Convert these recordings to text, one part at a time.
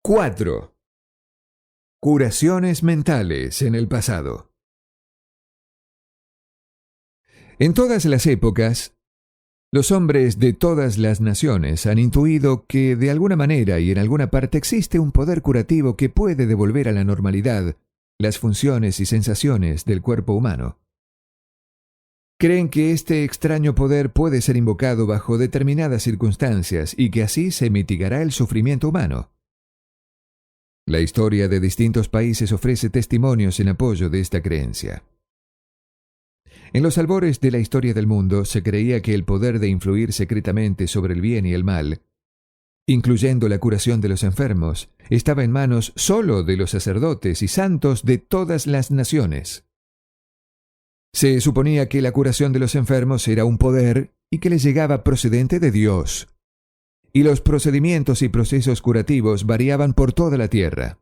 4. Curaciones mentales en el pasado. En todas las épocas, los hombres de todas las naciones han intuido que de alguna manera y en alguna parte existe un poder curativo que puede devolver a la normalidad las funciones y sensaciones del cuerpo humano. Creen que este extraño poder puede ser invocado bajo determinadas circunstancias y que así se mitigará el sufrimiento humano. La historia de distintos países ofrece testimonios en apoyo de esta creencia. En los albores de la historia del mundo se creía que el poder de influir secretamente sobre el bien y el mal, incluyendo la curación de los enfermos, estaba en manos solo de los sacerdotes y santos de todas las naciones. Se suponía que la curación de los enfermos era un poder y que les llegaba procedente de Dios. Y los procedimientos y procesos curativos variaban por toda la tierra.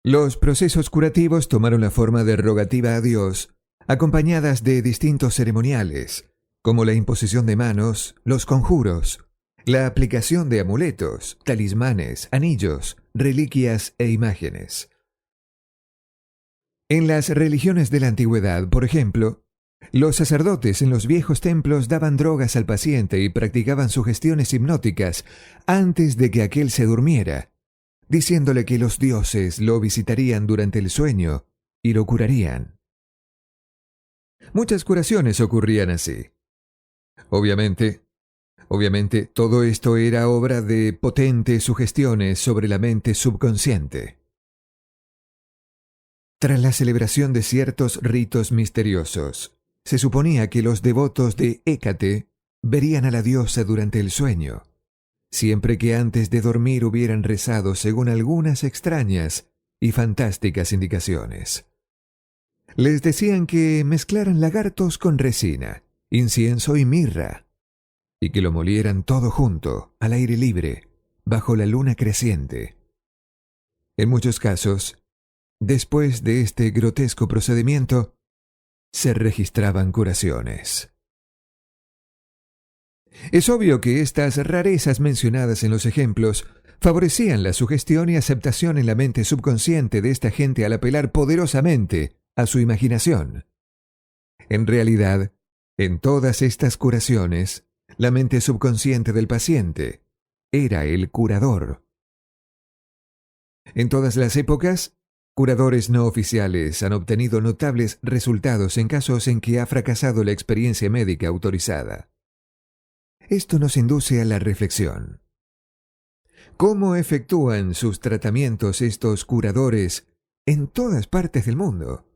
Los procesos curativos tomaron la forma de rogativa a Dios, acompañadas de distintos ceremoniales, como la imposición de manos, los conjuros, la aplicación de amuletos, talismanes, anillos, reliquias e imágenes. En las religiones de la antigüedad, por ejemplo, los sacerdotes en los viejos templos daban drogas al paciente y practicaban sugestiones hipnóticas antes de que aquél se durmiera, diciéndole que los dioses lo visitarían durante el sueño y lo curarían. Muchas curaciones ocurrían así. Obviamente, todo esto era obra de potentes sugestiones sobre la mente subconsciente. Tras la celebración de ciertos ritos misteriosos, se suponía que los devotos de Hécate verían a la diosa durante el sueño, siempre que antes de dormir hubieran rezado según algunas extrañas y fantásticas indicaciones. Les decían que mezclaran lagartos con resina, incienso y mirra, y que lo molieran todo junto, al aire libre, bajo la luna creciente. En muchos casos, después de este grotesco procedimiento, se registraban curaciones. Es obvio que estas rarezas mencionadas en los ejemplos favorecían la sugestión y aceptación en la mente subconsciente de esta gente al apelar poderosamente a su imaginación. En realidad, en todas estas curaciones, la mente subconsciente del paciente era el curador. En todas las épocas, curadores no oficiales han obtenido notables resultados en casos en que ha fracasado la experiencia médica autorizada. Esto nos induce a la reflexión. ¿Cómo efectúan sus tratamientos estos curadores en todas partes del mundo?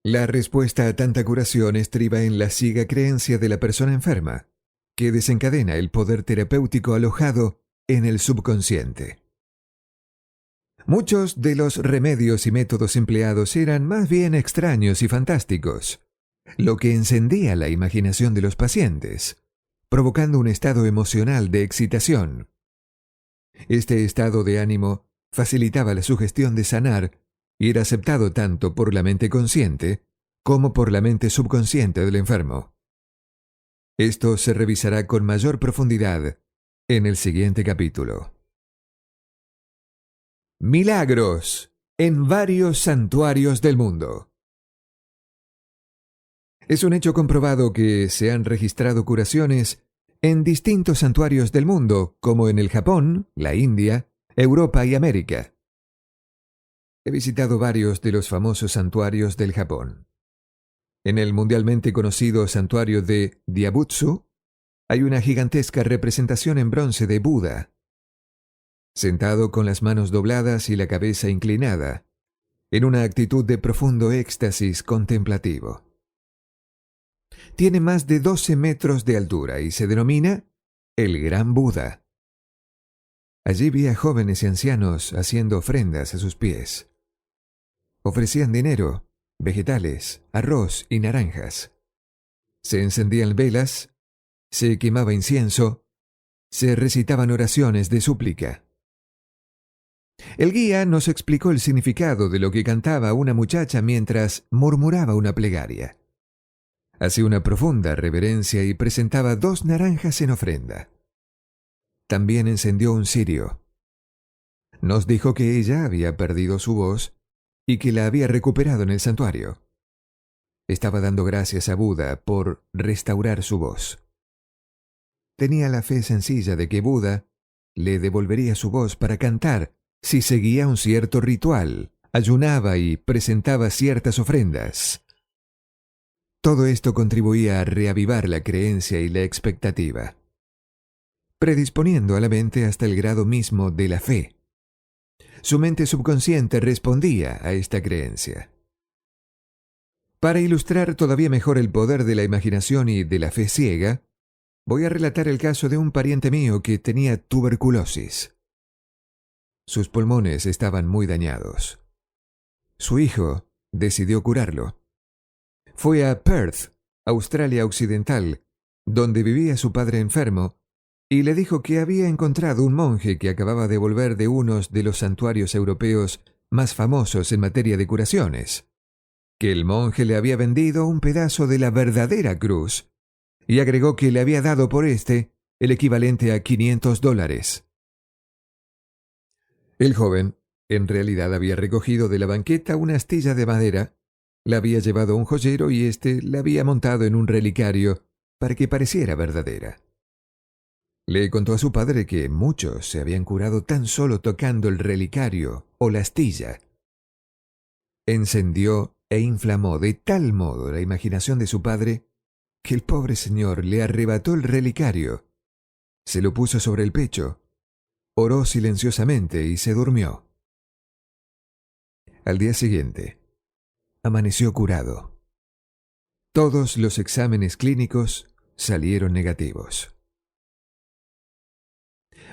La respuesta a tanta curación estriba en la ciega creencia de la persona enferma, que desencadena el poder terapéutico alojado en el subconsciente. Muchos de los remedios y métodos empleados eran más bien extraños y fantásticos, lo que encendía la imaginación de los pacientes, provocando un estado emocional de excitación. Este estado de ánimo facilitaba la sugestión de sanar y era aceptado tanto por la mente consciente como por la mente subconsciente del enfermo. Esto se revisará con mayor profundidad en el siguiente capítulo. Milagros en varios santuarios del mundo. Es un hecho comprobado que se han registrado curaciones en distintos santuarios del mundo, como en el Japón, la India, Europa y América. He visitado varios de los famosos santuarios del Japón. En el mundialmente conocido santuario de Diabutsu, hay una gigantesca representación en bronce de Buda, sentado con las manos dobladas y la cabeza inclinada, en una actitud de profundo éxtasis contemplativo. Tiene más de 12 metros de altura y se denomina el Gran Buda. Allí vi a jóvenes y ancianos haciendo ofrendas a sus pies. Ofrecían dinero, vegetales, arroz y naranjas. Se encendían velas, se quemaba incienso, se recitaban oraciones de súplica. El guía nos explicó el significado de lo que cantaba una muchacha mientras murmuraba una plegaria. Hacía una profunda reverencia y presentaba 2 naranjas en ofrenda. También encendió un cirio. Nos dijo que ella había perdido su voz y que la había recuperado en el santuario. Estaba dando gracias a Buda por restaurar su voz. Tenía la fe sencilla de que Buda le devolvería su voz para cantar si seguía un cierto ritual, ayunaba y presentaba ciertas ofrendas. Todo esto contribuía a reavivar la creencia y la expectativa, predisponiendo a la mente hasta el grado mismo de la fe. Su mente subconsciente respondía a esta creencia. Para ilustrar todavía mejor el poder de la imaginación y de la fe ciega, voy a relatar el caso de un pariente mío que tenía tuberculosis. Sus pulmones estaban muy dañados. Su hijo decidió curarlo. Fue a Perth, Australia Occidental, donde vivía su padre enfermo, y le dijo que había encontrado un monje que acababa de volver de uno de los santuarios europeos más famosos en materia de curaciones, que el monje le había vendido un pedazo de la verdadera cruz, y agregó que le había dado por este el equivalente a $500. El joven, en realidad, había recogido de la banqueta una astilla de madera, la había llevado a un joyero y éste la había montado en un relicario para que pareciera verdadera. Le contó a su padre que muchos se habían curado tan solo tocando el relicario o la astilla. Encendió e inflamó de tal modo la imaginación de su padre que el pobre señor le arrebató el relicario, se lo puso sobre el pecho, oró silenciosamente y se durmió. Al día siguiente, amaneció curado. Todos los exámenes clínicos salieron negativos.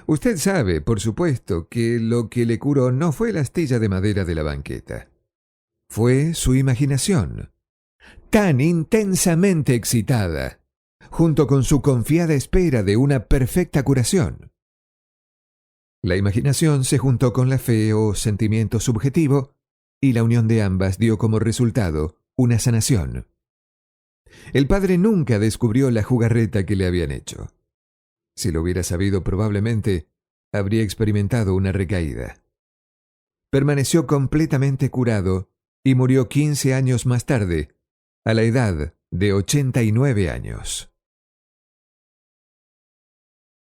Usted sabe, por supuesto, que lo que le curó no fue la astilla de madera de la banqueta. Fue su imaginación, tan intensamente excitada, junto con su confiada espera de una perfecta curación. La imaginación se juntó con la fe o sentimiento subjetivo, y la unión de ambas dio como resultado una sanación. El padre nunca descubrió la jugarreta que le habían hecho. Si lo hubiera sabido, probablemente habría experimentado una recaída. Permaneció completamente curado y murió 15 años más tarde, a la edad de 89 años.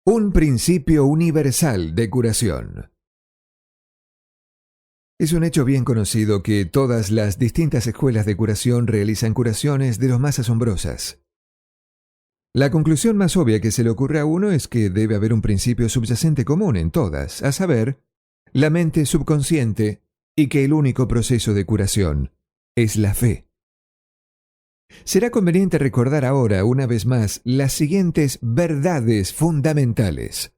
Un principio universal de curación. Es un hecho bien conocido que todas las distintas escuelas de curación realizan curaciones de lo más asombrosas. La conclusión más obvia que se le ocurre a uno es que debe haber un principio subyacente común en todas, a saber, la mente subconsciente, y que el único proceso de curación es la fe. Será conveniente recordar ahora, una vez más, las siguientes verdades fundamentales.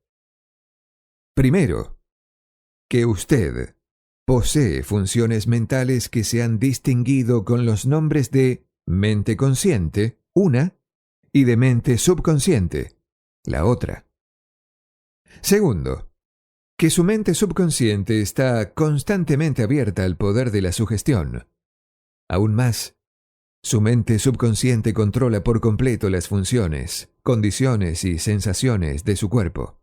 Primero, que usted posee funciones mentales que se han distinguido con los nombres de mente consciente, una, y de mente subconsciente, la otra. Segundo, que su mente subconsciente está constantemente abierta al poder de la sugestión. Aún más, su mente subconsciente controla por completo las funciones, condiciones y sensaciones de su cuerpo.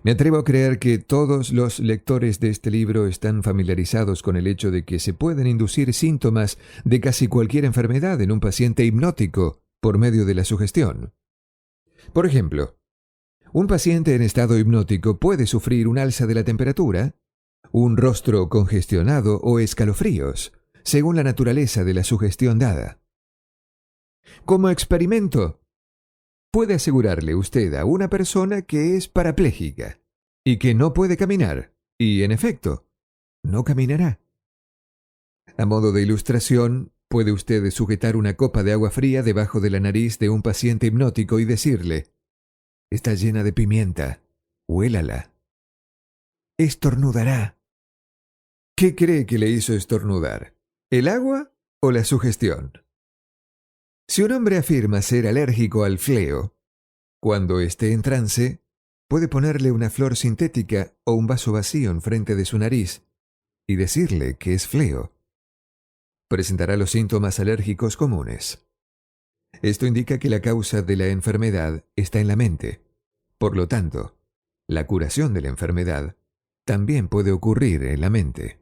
Me atrevo a creer que todos los lectores de este libro están familiarizados con el hecho de que se pueden inducir síntomas de casi cualquier enfermedad en un paciente hipnótico por medio de la sugestión. Por ejemplo, un paciente en estado hipnótico puede sufrir un alza de la temperatura, un rostro congestionado o escalofríos, según la naturaleza de la sugestión dada. Como experimento, puede asegurarle usted a una persona que es parapléjica y que no puede caminar, y en efecto, no caminará. A modo de ilustración, puede usted sujetar una copa de agua fría debajo de la nariz de un paciente hipnótico y decirle: «Está llena de pimienta, huélala». Estornudará. ¿Qué cree que le hizo estornudar? ¿El agua o la sugestión? Si un hombre afirma ser alérgico al fleo, cuando esté en trance, puede ponerle una flor sintética o un vaso vacío enfrente de su nariz y decirle que es fleo. Presentará los síntomas alérgicos comunes. Esto indica que la causa de la enfermedad está en la mente. Por lo tanto, la curación de la enfermedad también puede ocurrir en la mente.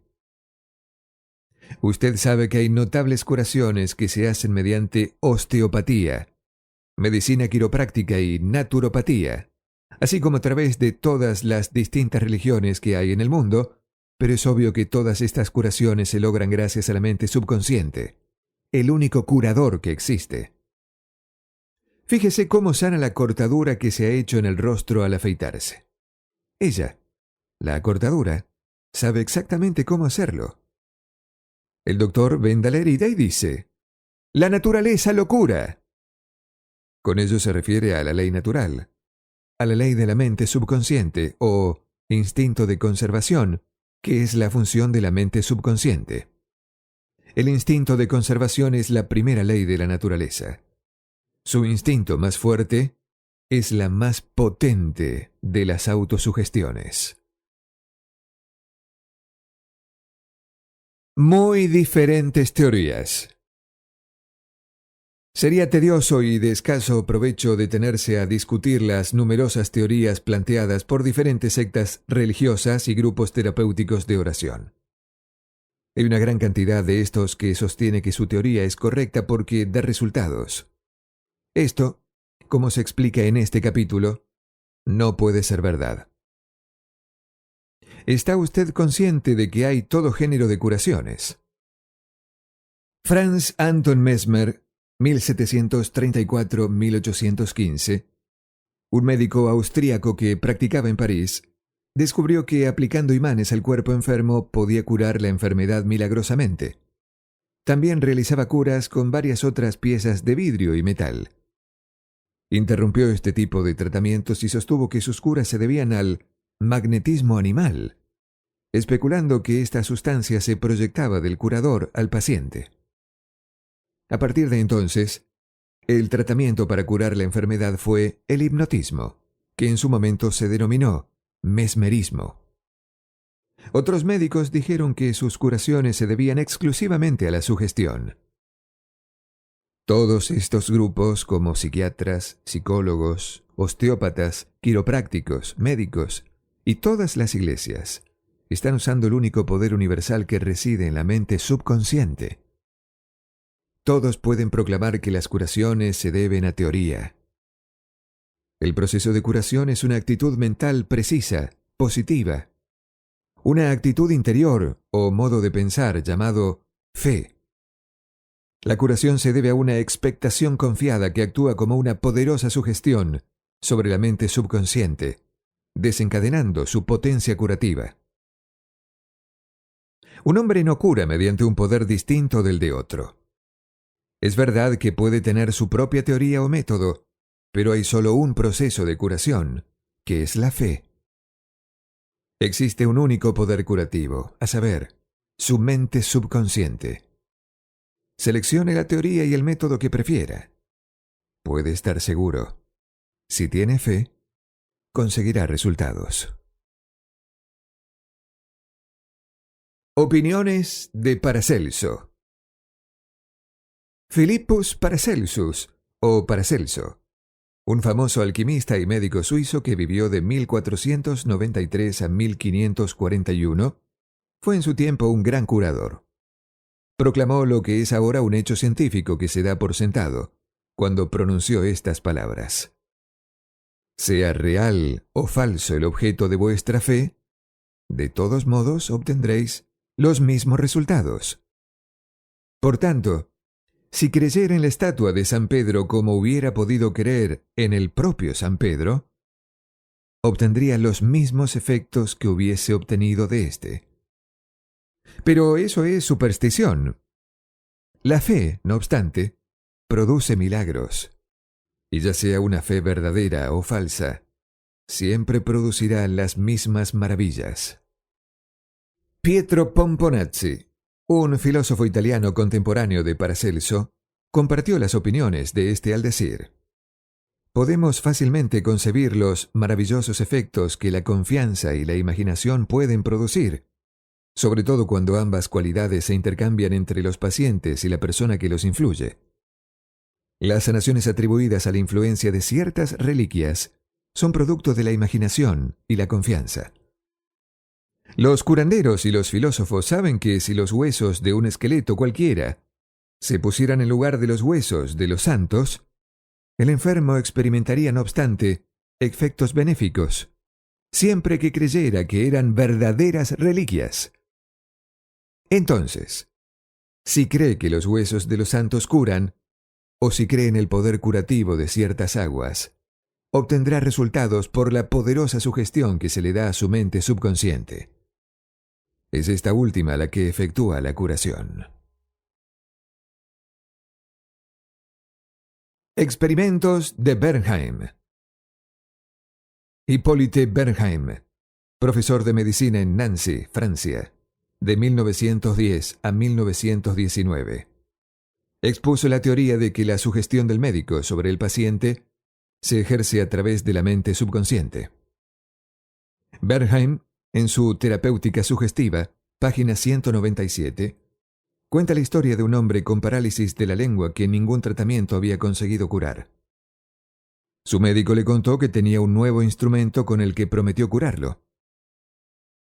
Usted sabe que hay notables curaciones que se hacen mediante osteopatía, medicina quiropráctica y naturopatía, así como a través de todas las distintas religiones que hay en el mundo, pero es obvio que todas estas curaciones se logran gracias a la mente subconsciente, el único curador que existe. Fíjese cómo sana la cortadura que se ha hecho en el rostro al afeitarse. Ella, la cortadura, sabe exactamente cómo hacerlo. El doctor venda la herida y dice: «La naturaleza lo cura». Con ello se refiere a la ley natural, a la ley de la mente subconsciente o instinto de conservación, que es la función de la mente subconsciente. El instinto de conservación es la primera ley de la naturaleza. Su instinto más fuerte es la más potente de las autosugestiones. Muy diferentes teorías. Sería tedioso y de escaso provecho detenerse a discutir las numerosas teorías planteadas por diferentes sectas religiosas y grupos terapéuticos de oración. Hay una gran cantidad de estos que sostiene que su teoría es correcta porque da resultados. Esto, como se explica en este capítulo, no puede ser verdad. ¿Está usted consciente de que hay todo género de curaciones? Franz Anton Mesmer, 1734-1815, un médico austríaco que practicaba en París, descubrió que aplicando imanes al cuerpo enfermo podía curar la enfermedad milagrosamente. También realizaba curas con varias otras piezas de vidrio y metal. Interrumpió este tipo de tratamientos y sostuvo que sus curas se debían al magnetismo animal, especulando que esta sustancia se proyectaba del curador al paciente. A partir de entonces, el tratamiento para curar la enfermedad fue el hipnotismo, que en su momento se denominó mesmerismo. Otros médicos dijeron que sus curaciones se debían exclusivamente a la sugestión. Todos estos grupos, como psiquiatras, psicólogos, osteópatas, quiroprácticos, médicos y todas las iglesias, están usando el único poder universal que reside en la mente subconsciente. Todos pueden proclamar que las curaciones se deben a teoría. El proceso de curación es una actitud mental precisa, positiva. Una actitud interior o modo de pensar llamado fe. La curación se debe a una expectación confiada que actúa como una poderosa sugestión sobre la mente subconsciente, desencadenando su potencia curativa. Un hombre no cura mediante un poder distinto del de otro. Es verdad que puede tener su propia teoría o método, pero hay solo un proceso de curación, que es la fe. Existe un único poder curativo, a saber, su mente subconsciente. Seleccione la teoría y el método que prefiera. Puede estar seguro, si tiene fe, conseguirá resultados. Opiniones de Paracelso. Philippus Paracelsus, o Paracelso, un famoso alquimista y médico suizo que vivió de 1493 a 1541, fue en su tiempo un gran curador. Proclamó lo que es ahora un hecho científico que se da por sentado, cuando pronunció estas palabras: «Sea real o falso el objeto de vuestra fe, de todos modos obtendréis los mismos resultados. Por tanto, si creyera en la estatua de San Pedro como hubiera podido creer en el propio San Pedro, obtendría los mismos efectos que hubiese obtenido de éste. Pero eso es superstición. La fe, no obstante, produce milagros, y ya sea una fe verdadera o falsa, siempre producirá las mismas maravillas». Pietro Pomponazzi, un filósofo italiano contemporáneo de Paracelso, compartió las opiniones de este al decir: «Podemos fácilmente concebir los maravillosos efectos que la confianza y la imaginación pueden producir, sobre todo cuando ambas cualidades se intercambian entre los pacientes y la persona que los influye. Las sanaciones atribuidas a la influencia de ciertas reliquias son producto de la imaginación y la confianza. Los curanderos y los filósofos saben que si los huesos de un esqueleto cualquiera se pusieran en lugar de los huesos de los santos, el enfermo experimentaría, no obstante, efectos benéficos, siempre que creyera que eran verdaderas reliquias. Entonces, si cree que los huesos de los santos curan, o si cree en el poder curativo de ciertas aguas, obtendrá resultados por la poderosa sugestión que se le da a su mente subconsciente. Es esta última la que efectúa la curación. Experimentos de Bernheim. Hippolyte Bernheim, profesor de medicina en Nancy, Francia, de 1910 a 1919. Expuso la teoría de que la sugestión del médico sobre el paciente se ejerce a través de la mente subconsciente. Bernheim, en su Terapéutica Sugestiva, página 197, cuenta la historia de un hombre con parálisis de la lengua que ningún tratamiento había conseguido curar. Su médico le contó que tenía un nuevo instrumento con el que prometió curarlo.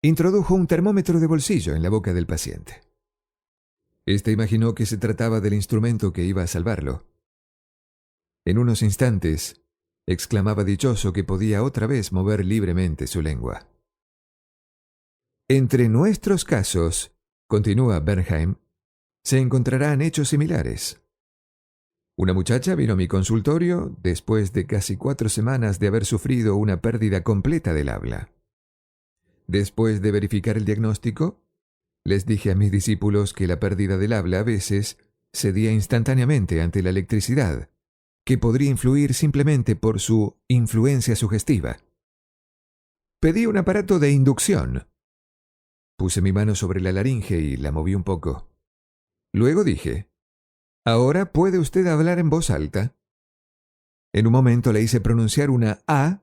Introdujo un termómetro de bolsillo en la boca del paciente. Este imaginó que se trataba del instrumento que iba a salvarlo. En unos instantes, exclamaba dichoso que podía otra vez mover libremente su lengua. Entre nuestros casos, continúa Bernheim, se encontrarán hechos similares. Una muchacha vino a mi consultorio después de casi 4 semanas de haber sufrido una pérdida completa del habla. Después de verificar el diagnóstico, les dije a mis discípulos que la pérdida del habla a veces cedía instantáneamente ante la electricidad, que podría influir simplemente por su influencia sugestiva. Pedí un aparato de inducción. Puse mi mano sobre la laringe y la moví un poco. Luego dije, «Ahora puede usted hablar en voz alta». En un momento le hice pronunciar una A,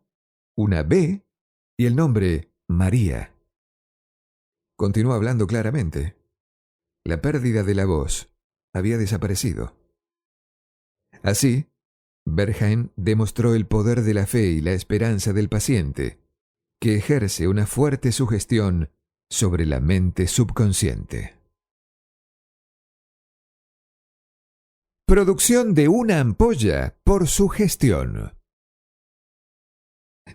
una B y el nombre María. Continuó hablando claramente. La pérdida de la voz había desaparecido. Así, Bernheim demostró el poder de la fe y la esperanza del paciente, que ejerce una fuerte sugestión sobre la mente subconsciente. Producción de una ampolla por sugestión.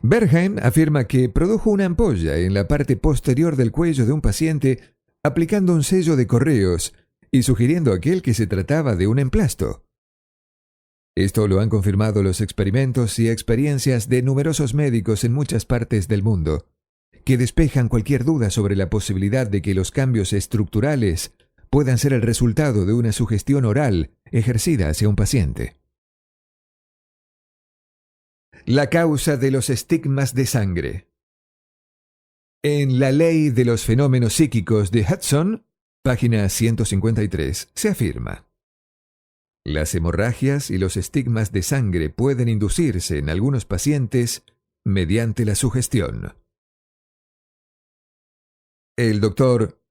Bernheim afirma que produjo una ampolla en la parte posterior del cuello de un paciente aplicando un sello de correos y sugiriendo a aquel que se trataba de un emplasto. Esto lo han confirmado los experimentos y experiencias de numerosos médicos en muchas partes del mundo, que despejan cualquier duda sobre la posibilidad de que los cambios estructurales puedan ser el resultado de una sugestión oral ejercida hacia un paciente. La causa de los estigmas de sangre. En La ley de los fenómenos psíquicos de Hudson, página 153, se afirma: las hemorragias y los estigmas de sangre pueden inducirse en algunos pacientes mediante la sugestión. El doctor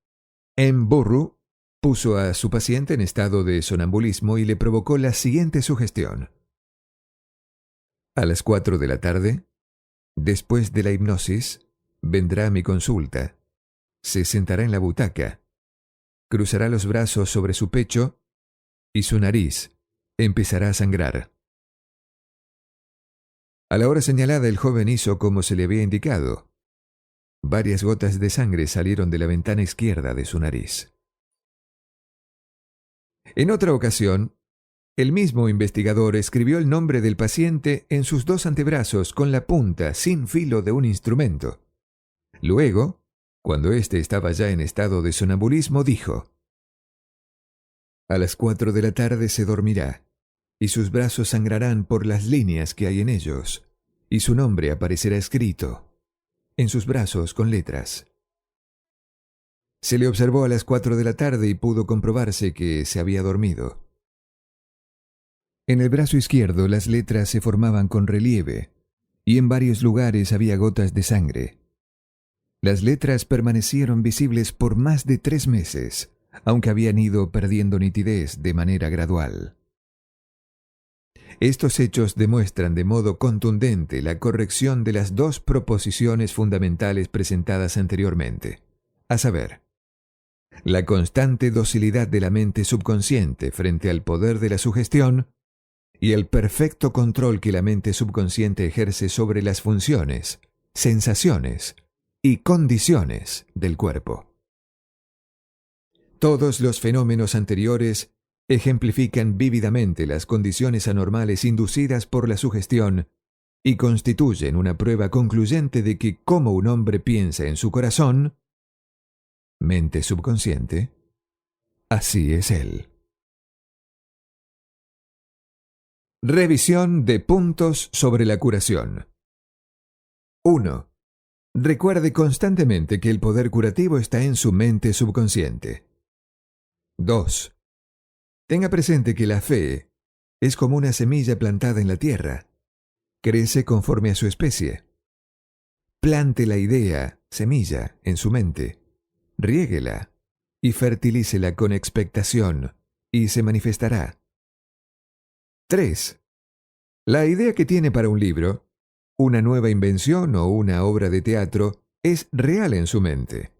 M. Burru puso a su paciente en estado de sonambulismo y le provocó la siguiente sugestión. A las 4 de la tarde, después de la hipnosis, vendrá a mi consulta, se sentará en la butaca, cruzará los brazos sobre su pecho y su nariz empezará a sangrar. A la hora señalada el joven hizo como se le había indicado. Varias gotas de sangre salieron de la ventana izquierda de su nariz. En otra ocasión, el mismo investigador escribió el nombre del paciente en sus 2 antebrazos con la punta sin filo de un instrumento. Luego, cuando éste estaba ya en estado de sonambulismo, dijo: a las 4 de la tarde se dormirá, y sus brazos sangrarán por las líneas que hay en ellos, y su nombre aparecerá escrito en sus brazos con letras. Se le observó a las 4 de la tarde y pudo comprobarse que se había dormido. En el brazo izquierdo las letras se formaban con relieve, y en varios lugares había gotas de sangre. Las letras permanecieron visibles por más de 3 meses, aunque habían ido perdiendo nitidez de manera gradual. Estos hechos demuestran de modo contundente la corrección de las 2 proposiciones fundamentales presentadas anteriormente. a saber, la constante docilidad de la mente subconsciente frente al poder de la sugestión y el perfecto control que la mente subconsciente ejerce sobre las funciones, sensaciones y condiciones del cuerpo. Todos los fenómenos anteriores ejemplifican vívidamente las condiciones anormales inducidas por la sugestión y constituyen una prueba concluyente de que como un hombre piensa en su corazón, mente subconsciente, así es él. Revisión de puntos sobre la curación. 1. Recuerde constantemente que el poder curativo está en su mente subconsciente. 2. Tenga presente que la fe es como una semilla plantada en la tierra. Crece conforme a su especie. Plante la idea, semilla, en su mente. Riéguela y fertilícela con expectación y se manifestará. 3. La idea que tiene para un libro, una nueva invención o una obra de teatro es real en su mente.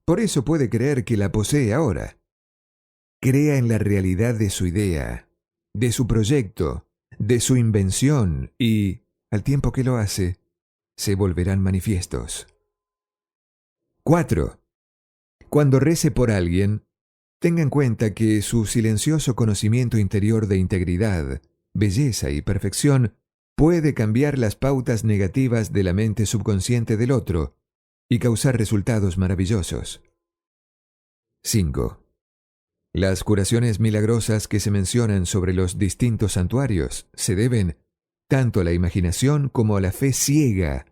Por eso puede creer que la posee ahora. Crea en la realidad de su idea, de su proyecto, de su invención y, al tiempo que lo hace, se volverán manifiestos. 4. Cuando rece por alguien, tenga en cuenta que su silencioso conocimiento interior de integridad, belleza y perfección puede cambiar las pautas negativas de la mente subconsciente del otro y causar resultados maravillosos. 5. Las curaciones milagrosas que se mencionan sobre los distintos santuarios se deben tanto a la imaginación como a la fe ciega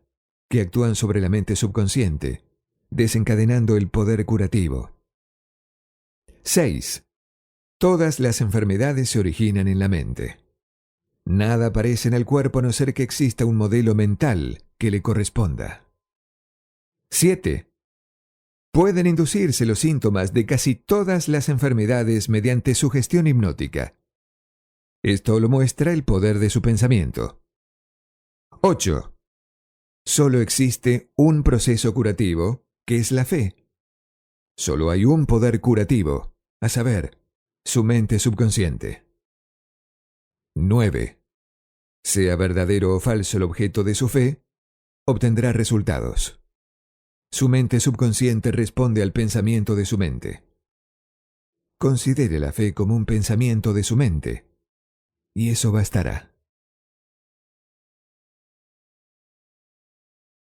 que actúan sobre la mente subconsciente, desencadenando el poder curativo. 6. Todas las enfermedades se originan en la mente. Nada aparece en el cuerpo a no ser que exista un modelo mental que le corresponda. 7. Pueden inducirse los síntomas de casi todas las enfermedades mediante sugestión hipnótica. Esto lo muestra el poder de su pensamiento. 8. Solo existe un proceso curativo, que es la fe. Solo hay un poder curativo, a saber, su mente subconsciente. 9. Sea verdadero o falso el objeto de su fe, obtendrá resultados. Su mente subconsciente responde al pensamiento de su mente. Considere la fe como un pensamiento de su mente, y eso bastará.